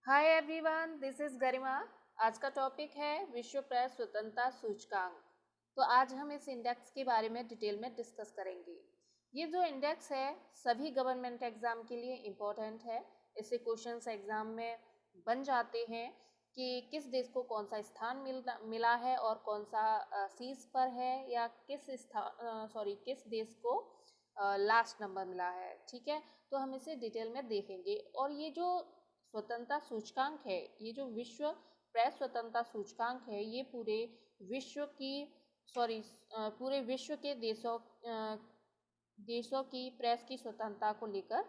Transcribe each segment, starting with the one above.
Hi everyone, this is गरिमा। आज का topic है विश्व प्रेस स्वतंत्रता सूचकांक। तो आज हम इस इंडेक्स के बारे में डिटेल में डिस्कस करेंगे। ये जो इंडेक्स है सभी गवर्नमेंट एग्जाम के लिए इम्पोर्टेंट है। इससे क्वेश्चंस एग्जाम में बन जाते हैं कि किस देश को कौन सा स्थान मिला है और कौन सा सीज पर है, या किस देश को लास्ट नंबर मिला है। ठीक है, तो हम इसे डिटेल में देखेंगे। और ये जो स्वतंत्रता सूचकांक है, ये जो विश्व प्रेस स्वतंत्रता सूचकांक है, ये पूरे विश्व के देशों की प्रेस की स्वतंत्रता को लेकर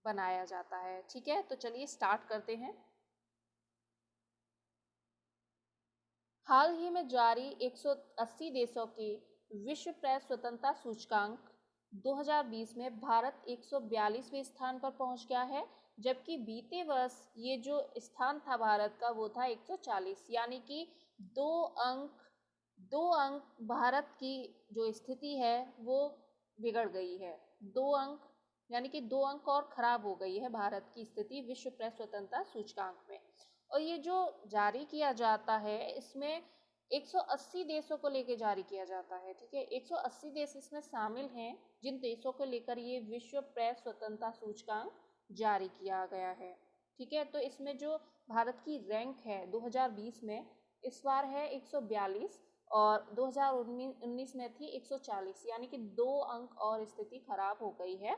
बनाया जाता है। ठीक है, तो चलिए स्टार्ट करते हैं। हाल ही में जारी 180 देशों के विश्व प्रेस स्वतंत्रता सूचकांक 2020 में भारत 142वें स्थान पर पहुंच गया है, जबकि बीते वर्ष ये जो स्थान था भारत का वो था 140, यानी कि दो अंक भारत की जो स्थिति है वो बिगड़ गई है। 2 अंक यानी कि 2 अंक और खराब हो गई है भारत की स्थिति विश्व प्रेस स्वतंत्रता सूचकांक में। और ये जो जारी किया जाता है इसमें 180 देशों को लेकर जारी किया जाता है। ठीक है, 180 देश इसमें शामिल हैं जिन देशों को लेकर ये विश्व प्रेस स्वतंत्रता सूचकांक जारी किया गया है। ठीक है, तो इसमें जो भारत की रैंक है 2020 में इस बार है 142 और 2019 में थी 140, यानी कि 2 अंक और स्थिति खराब हो गई है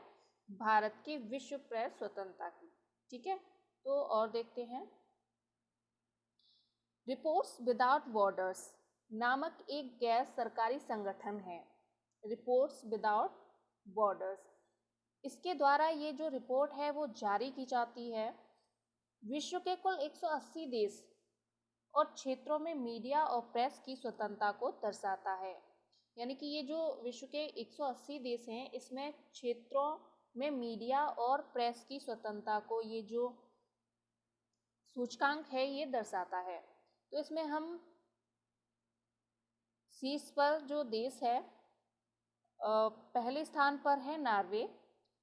भारत की विश्व प्रेस स्वतंत्रता की। ठीक है, तो और देखते हैं। रिपोर्ट्स विदाउट बॉर्डर्स नामक एक गैर सरकारी संगठन है। रिपोर्ट्स विदाउट बॉर्डर्स, इसके द्वारा ये जो रिपोर्ट है वो जारी की जाती है। विश्व के कुल 180 देश और क्षेत्रों में मीडिया और प्रेस की स्वतंत्रता को दर्शाता है। यानी कि ये जो विश्व के 180 देश हैं इसमें क्षेत्रों में मीडिया और प्रेस की स्वतंत्रता को ये जो सूचकांक है ये दर्शाता है। तो इसमें हम शीर्ष पर जो देश है पहले स्थान पर है नॉर्वे,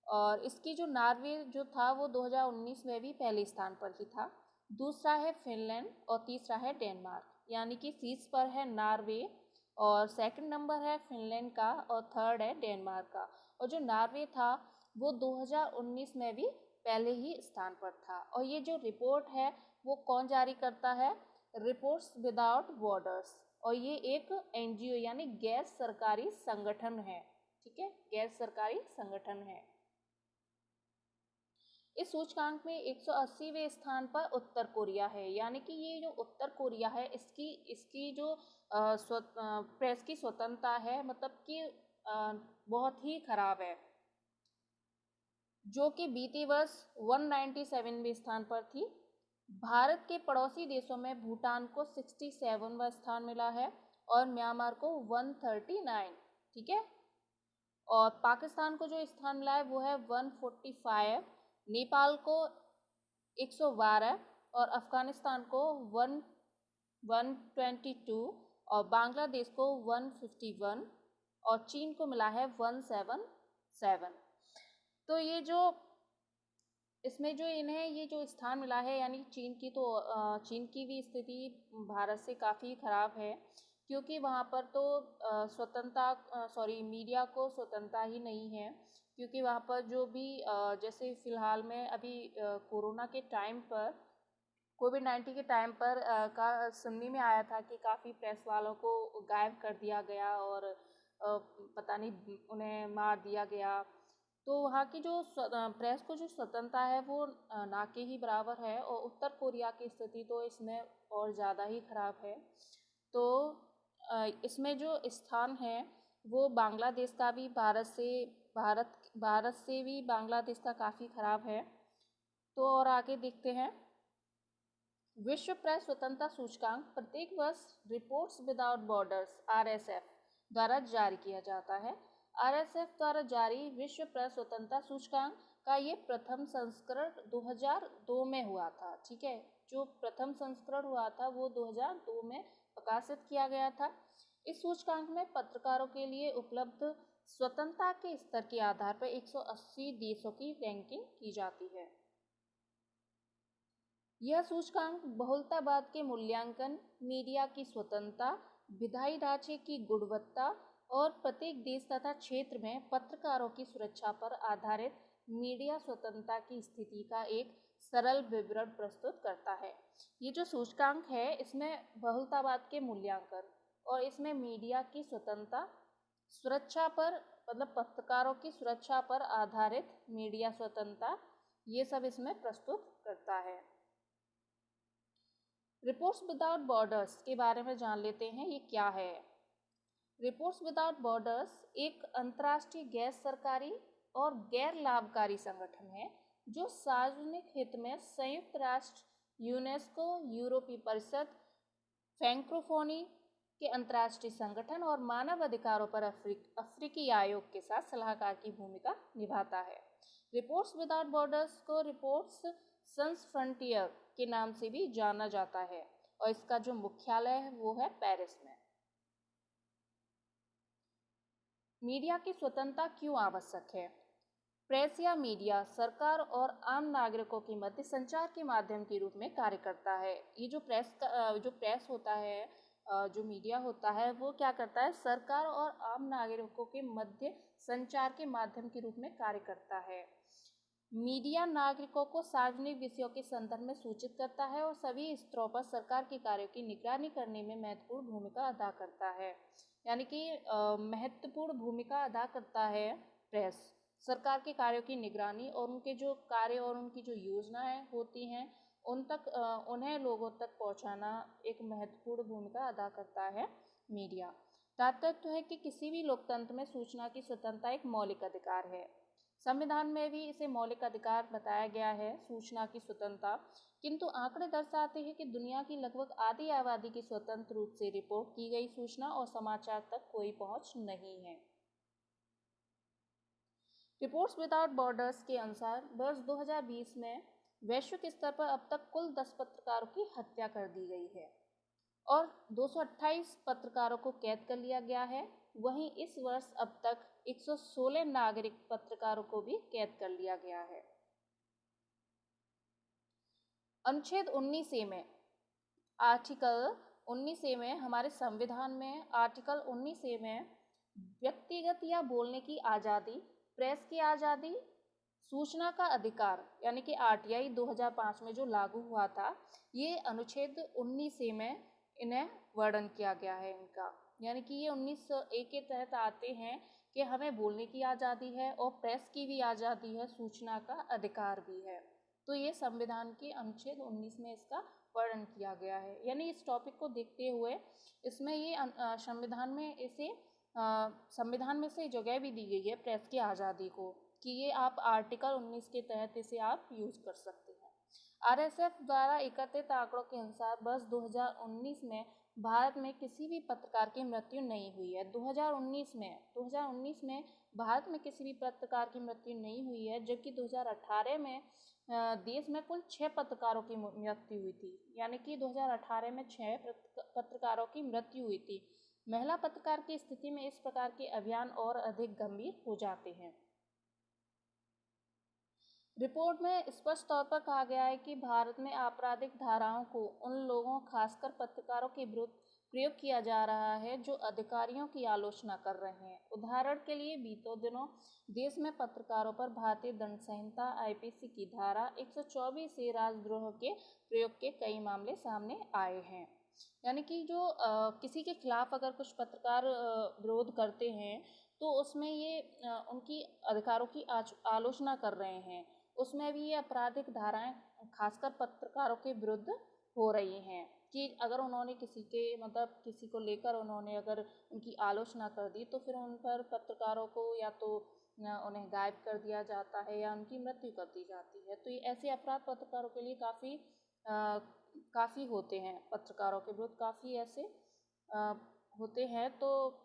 और इसकी जो नॉर्वे जो था वो 2019 में भी पहले स्थान पर ही था। दूसरा है फिनलैंड और तीसरा है डेनमार्क, यानी कि शीर्ष पर है नॉर्वे और सेकंड नंबर है फिनलैंड का और थर्ड है डेनमार्क का। और जो नॉर्वे था वो 2019 में भी पहले ही स्थान पर था। और ये जो रिपोर्ट है वो कौन जारी करता है? रिपोर्ट्स विदाउट बॉर्डर्स, और ये एक एनजीओ यानी गैर सरकारी संगठन है। ठीक है, गैर सरकारी संगठन है। इस सूचकांक में 180वें स्थान पर उत्तर कोरिया है, यानी कि ये जो उत्तर कोरिया है इसकी इसकी जो प्रेस की स्वतंत्रता है मतलब कि बहुत ही खराब है, जो कि बीते वर्ष 197वें स्थान पर थी। भारत के पड़ोसी देशों में भूटान को 67वां स्थान मिला है और म्यांमार को 139। ठीक है, और पाकिस्तान को जो स्थान मिला है वो है 145, नेपाल को 112 और अफगानिस्तान को 122 और बांग्लादेश को 151 और चीन को मिला है 177। तो ये जो इसमें जो इन्हें ये जो स्थान मिला है यानी चीन की भी स्थिति भारत से काफ़ी ख़राब है, क्योंकि वहाँ पर तो मीडिया को स्वतंत्रता ही नहीं है। क्योंकि वहाँ पर जो भी जैसे फ़िलहाल में अभी कोरोना के टाइम पर कोविड-19 के टाइम पर का सुनने में आया था कि काफ़ी प्रेस वालों को गायब कर दिया गया और पता नहीं उन्हें मार दिया गया। तो वहाँ की जो प्रेस को जो स्वतंत्रता है वो ना के ही बराबर है, और उत्तर कोरिया की स्थिति तो इसमें और ज़्यादा ही खराब है। तो इसमें जो स्थान है वो बांग्लादेश का भी भारत से भी बांग्लादेश का काफ़ी खराब है। तो और आगे देखते हैं। विश्व प्रेस स्वतंत्रता सूचकांक प्रत्येक वर्ष रिपोर्ट्स विदाउट बॉर्डर्स (आरएसएफ) द्वारा जारी किया जाता है। आरएसएफ द्वारा जारी विश्व प्रेस स्वतंत्रता सूचकांक का ये प्रथम संस्करण 2002 में हुआ था। ठीक है, जो प्रथम संस्करण हुआ था वो 2002 में प्रकाशित किया गया था। इस सूचकांक में पत्रकारों के लिए उपलब्ध स्वतंत्रता के स्तर के आधार पर 180 देशों की रैंकिंग की जाती है। यह सूचकांक बहुलतावाद के मूल्यांकन, मीडिया की स्वतंत्रता, विधायी ढांचे की गुणवत्ता और प्रत्येक देश तथा क्षेत्र में पत्रकारों की सुरक्षा पर आधारित मीडिया स्वतंत्रता की स्थिति का एक सरल विवरण प्रस्तुत करता है। ये जो सूचकांक है इसमें बहुलतावाद के मूल्यांकन और इसमें मीडिया की स्वतंत्रता, सुरक्षा पर मतलब पत्रकारों की सुरक्षा पर आधारित मीडिया स्वतंत्रता, ये सब इसमें प्रस्तुत करता है। रिपोर्ट्स विदाउट बॉर्डर्स के बारे में जान लेते हैं, ये क्या है। रिपोर्ट्स विदाउट बॉर्डर्स एक अंतर्राष्ट्रीय गैर सरकारी और गैर लाभकारी संगठन है जो सार्वजनिक हित में संयुक्त राष्ट्र, यूनेस्को, यूरोपीय परिषद, फ्रैंकोफोनी के अंतर्राष्ट्रीय संगठन और मानव अधिकारों पर अफ्रीकी आयोग के साथ सलाहकार की भूमिका निभाता है। रिपोर्ट्स विदाउट बॉर्डर्स को रिपोर्ट्स सन्स फ्रंटियर के नाम से भी जाना जाता है और इसका जो मुख्यालय है वो है पेरिस में। मीडिया की स्वतंत्रता क्यों आवश्यक है? प्रेस या मीडिया सरकार और आम नागरिकों के मध्य संचार के माध्यम के रूप में कार्य करता है। ये जो प्रेस होता है, जो मीडिया होता है, वो क्या करता है, सरकार और आम नागरिकों के मध्य संचार के माध्यम के रूप में कार्य करता है। मीडिया नागरिकों को सार्वजनिक विषयों के संदर्भ में सूचित करता है और सभी स्तरों पर सरकार के कार्यों की निगरानी करने में महत्वपूर्ण भूमिका अदा करता है। यानी कि महत्वपूर्ण भूमिका अदा करता है प्रेस, सरकार के कार्यों की निगरानी और उनके जो कार्य और उनकी जो योजनाएं होती हैं उन्हें लोगों तक पहुंचाना एक महत्वपूर्ण भूमिका अदा करता है मीडिया। तात्पर्य है कि किसी भी लोकतंत्र में सूचना की स्वतंत्रता एक मौलिक अधिकार है। संविधान में भी इसे मौलिक अधिकार बताया गया है, सूचना की स्वतंत्रता। किंतु आंकड़े दर्शाते हैं कि दुनिया की लगभग आधी आबादी की स्वतंत्र रूप से रिपोर्ट की गई सूचना और समाचार तक कोई पहुंच नहीं है। रिपोर्ट्स विदाउट बॉर्डर्स के अनुसार वर्ष 2020 में वैश्विक स्तर पर अब तक कुल 10 पत्रकारों की हत्या कर दी गई है और 228 पत्रकारों को कैद कर लिया गया है। वहीं इस वर्ष अब तक 116 नागरिक पत्रकारों को भी कैद कर लिया गया है। अनुच्छेद 19A में आर्टिकल 19A में हमारे संविधान में आर्टिकल 19A में व्यक्तिगत या बोलने की आज़ादी, प्रेस की आज़ादी, सूचना का अधिकार यानी कि RTI 2005 में जो लागू हुआ था, ये अनुच्छेद 19A में इन्हें वर्णन किया गया है इनका। यानी कि ये 19A के तहत आते हैं कि हमें बोलने की आज़ादी है और प्रेस की भी आज़ादी है, सूचना का अधिकार भी है। तो ये संविधान के अनुच्छेद 19 में इसका वर्णन किया गया है। यानी इस टॉपिक को देखते हुए इसमें ये संविधान में से जगह भी दी गई है प्रेस की आज़ादी को कि ये आप आर्टिकल 19 के तहत इसे आप यूज कर सकते हैं। RSF द्वारा एकत्रित आंकड़ों के अनुसार वर्ष 2019 में भारत में किसी भी पत्रकार की मृत्यु नहीं हुई है। 2019 में भारत में किसी भी पत्रकार की मृत्यु नहीं हुई है, जबकि 2018 में देश में कुल 6 पत्रकारों की मृत्यु हुई थी। यानी कि 2018 में 6 पत्रकारों की मृत्यु हुई थी। महिला पत्रकार की स्थिति में इस प्रकार के अभियान और अधिक गंभीर हो जाते हैं। रिपोर्ट में स्पष्ट तौर पर कहा गया है कि भारत में आपराधिक धाराओं को उन लोगों, खासकर पत्रकारों के विरुद्ध प्रयोग किया जा रहा है जो अधिकारियों की आलोचना कर रहे हैं। उदाहरण के लिए बीते दिनों देश में पत्रकारों पर भारतीय दंड संहिता IPC की धारा 124 से राजद्रोह के प्रयोग के कई मामले सामने आए हैं। यानी कि जो किसी के खिलाफ अगर कुछ पत्रकार विरोध करते हैं तो उसमें ये उनकी अधिकारों की आलोचना कर रहे हैं, उसमें भी ये आपराधिक धाराएं खासकर पत्रकारों के विरुद्ध हो रही हैं कि अगर उन्होंने किसी को लेकर उन्होंने अगर उनकी आलोचना कर दी तो फिर उन पर पत्रकारों को या तो उन्हें गायब कर दिया जाता है या उनकी मृत्यु कर दी जाती है। तो ये ऐसे अपराध पत्रकारों के लिए काफ़ी होते हैं, पत्रकारों के विरुद्ध काफ़ी ऐसे होते हैं। तो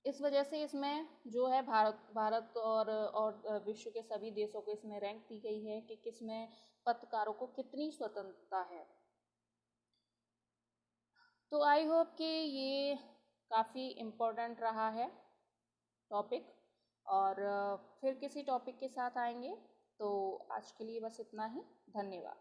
इस वजह से इसमें जो है भारत और विश्व के सभी देशों को इसमें रैंक दी गई है कि किसमें पत्रकारों को कितनी स्वतंत्रता है। तो आई होप कि ये काफ़ी इम्पोर्टेंट रहा है टॉपिक, और फिर किसी टॉपिक के साथ आएंगे। तो आज के लिए बस इतना ही। धन्यवाद।